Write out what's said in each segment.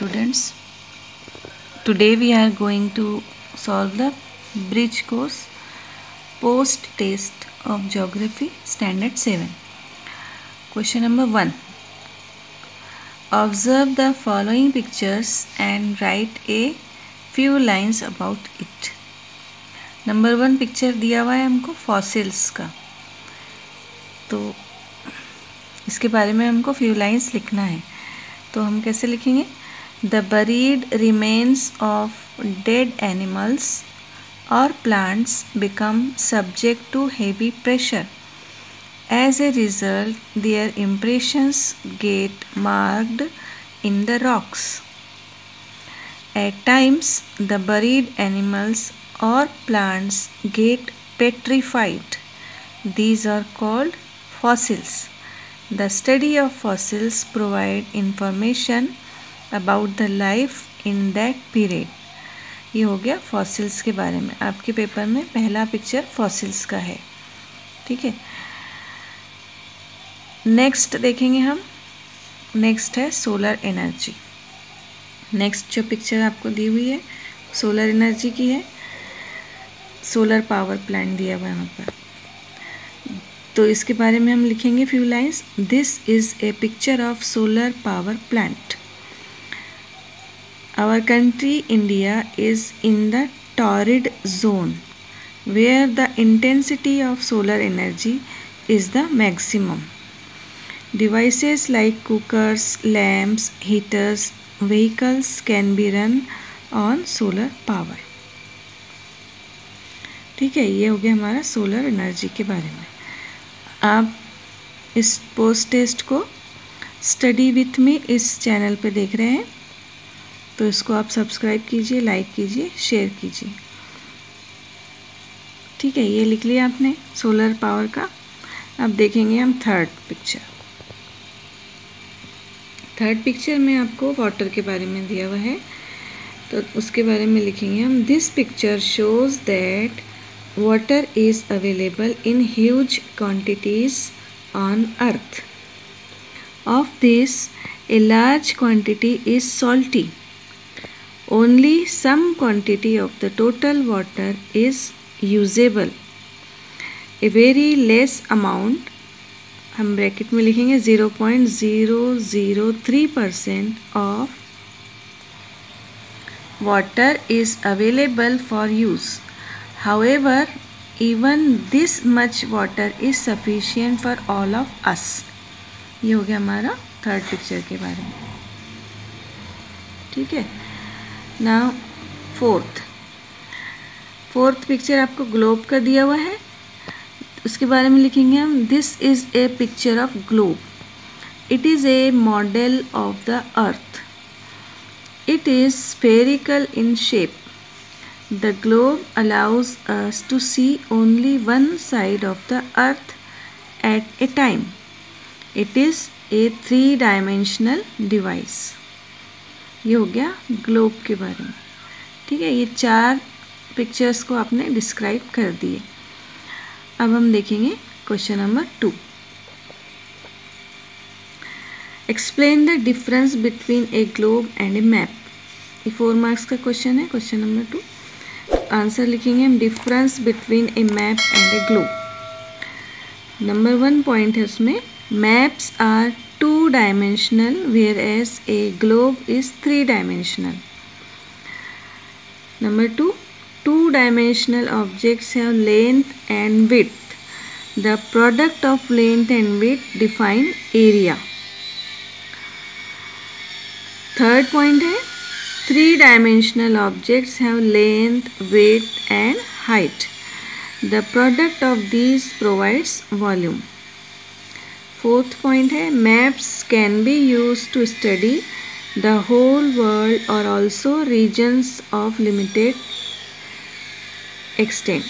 students. Today we are going to solve the bridge course post test of geography standard 7. Question number 1. Observe the following pictures and write a few lines about it. Number 1 picture दिया हुआ है हमको fossils का, तो इसके बारे में हमको फ्यू लाइन्स लिखना है. तो हम कैसे लिखेंगे? The buried remains of dead animals और plants become subject to heavy pressure. As a result, their impressions get marked in the rocks. At times, the buried animals or plants get petrified. These are called fossils. The study of fossils provide information about the life in that period. ये हो गया fossils के बारे में. आपके paper में पहला picture fossils का है. ठीक है. नेक्स्ट देखेंगे हम. नेक्स्ट है सोलर एनर्जी. नेक्स्ट जो पिक्चर आपको दी हुई है सोलर एनर्जी की है. सोलर पावर प्लांट दिया हुआ है वहाँ पर, तो इसके बारे में हम लिखेंगे few lines. This is a picture of solar power plant. Our country India is in the torrid zone where the intensity of solar energy is the maximum. Devices like cookers, lamps, heaters, vehicles can be run on solar power. ठीक है, ये हो गया हमारा solar energy के बारे में. आप इस पोस्ट टेस्ट को स्टडी विथ मी इस चैनल पे देख रहे हैं, तो इसको आप सब्सक्राइब कीजिए, लाइक कीजिए, शेयर कीजिए. ठीक है, ये लिख लिया आपने सोलर पावर का. अब देखेंगे हम थर्ड पिक्चर. थर्ड पिक्चर में आपको वाटर के बारे में दिया हुआ है, तो उसके बारे में लिखेंगे हम. This picture shows that water is available in huge quantities on earth. Of this a large quantity is salty. Only some quantity of the total water is usable. A very less amount, हम bracket में लिखेंगे 0.003% of water is available for use. However even this much water is sufficient for all of us. ये हो गया हमारा third picture के बारे में. ठीक है. नाउ फोर्थ पिक्चर आपको ग्लोब का दिया हुआ है, उसके बारे में लिखेंगे हम. This is a picture of globe. It is a model of the earth. It is spherical in shape. The globe allows us to see only one side of the earth at a time. It is a three dimensional device. ये हो गया globe के बारे में. ठीक है, ये 4 pictures को आपने डिस्क्राइब कर दिए. अब हम देखेंगे question number 2. Explain the difference between A globe and A map. ये 4 मार्क्स का क्वेश्चन है. क्वेश्चन नंबर 2 आंसर लिखेंगे हम. Difference between a map and a globe. Number 1 point है उसमें, maps are two dimensional whereas a globe is three dimensional. Number 2, 2-dimensional objects have length and width. The product of length and width define area. Third point है, 3-dimensional objects have length, width and height. The product of these provides volume. Fourth point है, maps can be used to study the whole world or also regions of limited extent.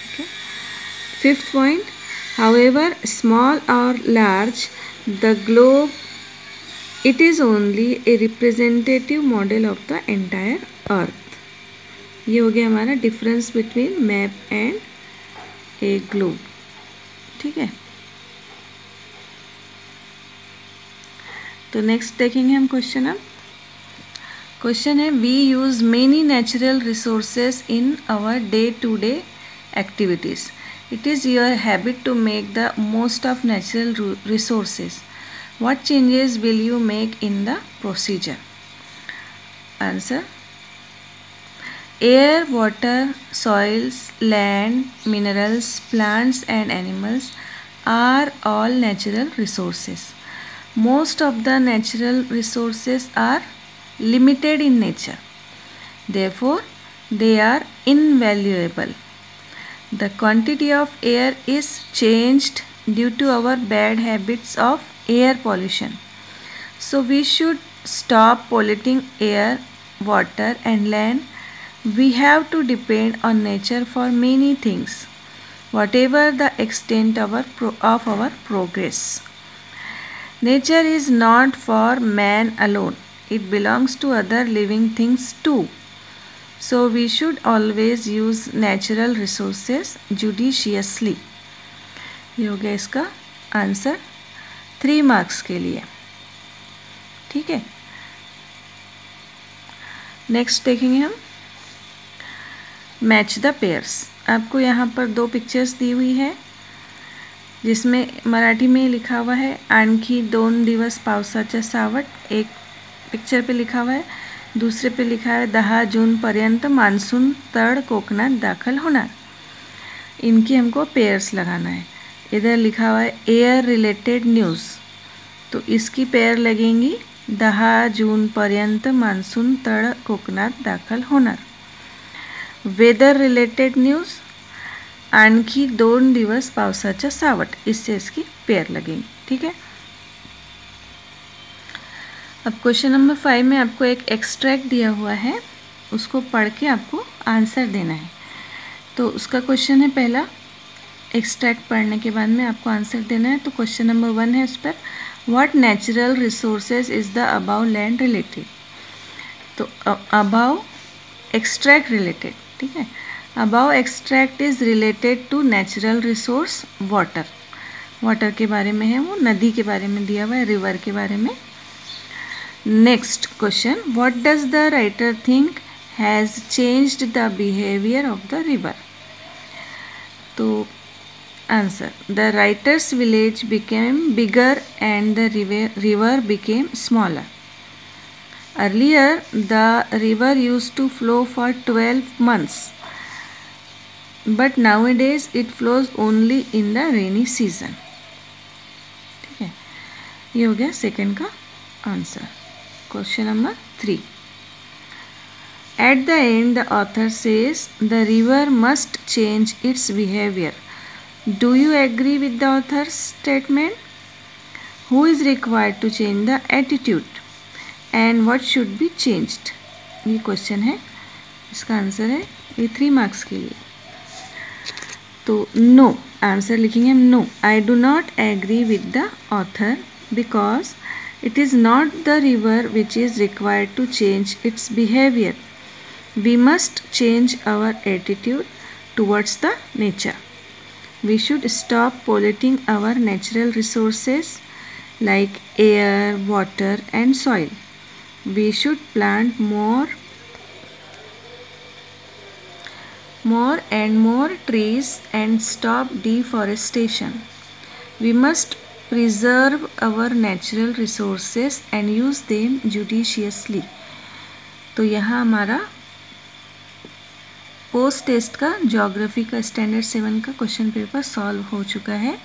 Okay. Fifth point, however small or large the globe, it is only a representative model of the entire earth. ये हो गया हमारा difference between map and a globe. ठीक है. तो next देखेंगे हम question. अब क्वेश्चन है, we use many natural resources in our day to day activities. It is your habit to make the most of natural resources. What changes will you make in the procedure? Answer, air, water, soils, land, minerals, plants and animals are all natural resources. Most of the natural resources are limited in nature. Therefore, they are invaluable. The quantity of air is changed due to our bad habits of air pollution. So, we should stop polluting air, water and land. We have to depend on nature for many things, whatever the extent of our progress. Nature is not for man alone. It belongs to other living things too. So we should always use natural resources judiciously. ये हो गया इसका answer 3 marks के लिए। ठीक है, next देखेंगे हम मैच द पेयर्स। आपको यहाँ पर 2 पिक्चर्स दी हुई है, जिसमें मराठी में लिखा हुआ है आणखी 2 दिवस पावसाच्या सावट। एक पिक्चर पे लिखा हुआ है, दूसरे पे लिखा है 10 जूनपर्यंत मान्सून तळ कोकणात दाखल होणार। इनकी हमको पेयर्स लगाना है। इधर लिखा हुआ है एयर रिलेटेड न्यूज़, तो इसकी पेयर लगेंगी 10 जूनपर्यंत मान्सून तळ कोकणात दाखल होणार। वेदर रिलेटेड न्यूज़, आणखी 2 दिवस पावसाच्या सावट, इससे इसकी पेयर लगेंगी। ठीक है, अब क्वेश्चन नंबर 5 में आपको एक एक्सट्रैक्ट दिया हुआ है, उसको पढ़ के आपको आंसर देना है। तो उसका क्वेश्चन है, पहला एक्सट्रैक्ट पढ़ने के बाद में आपको आंसर देना है। तो क्वेश्चन नंबर 1 है, उस पर what natural resources is the above land related. तो अबाव एक्सट्रैक्ट रिलेटेड, ठीक है, above extract is related to natural resource water. Water के बारे में है, वो नदी के बारे में दिया हुआ है, रिवर के बारे में। Next question, what does the writer think has changed the behaviour of the river. तो answer, the writer's village became bigger and the river became smaller. Earlier, the river used to flow for 12 months, but nowadays it flows only in the rainy season. ठीक है, ये हो गया second का answer. Question number 3, at the end the author says the river must change its behavior. Do you agree with the author's statement? Who is required to change the attitude? And what should be changed. ये question है, इसका answer है ये 3 marks के लिए। तो no, answer लिखेंगे हम no, I do not agree with the author because it is not the river which is required to change its behaviour. We must change our attitude towards the nature. We should stop polluting our natural resources like air, water and soil. We should plant more and more trees and stop deforestation. We must preserve our natural resources and use them judiciously. तो यहाँ हमारा post test का geography का standard 7 का question paper solve हो चुका है।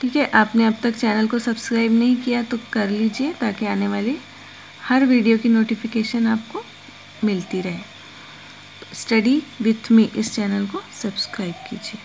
ठीक है, आपने अब तक चैनल को सब्सक्राइब नहीं किया तो कर लीजिए, ताकि आने वाली हर वीडियो की नोटिफिकेशन आपको मिलती रहे। स्टडी विथ मी इस चैनल को सब्सक्राइब कीजिए।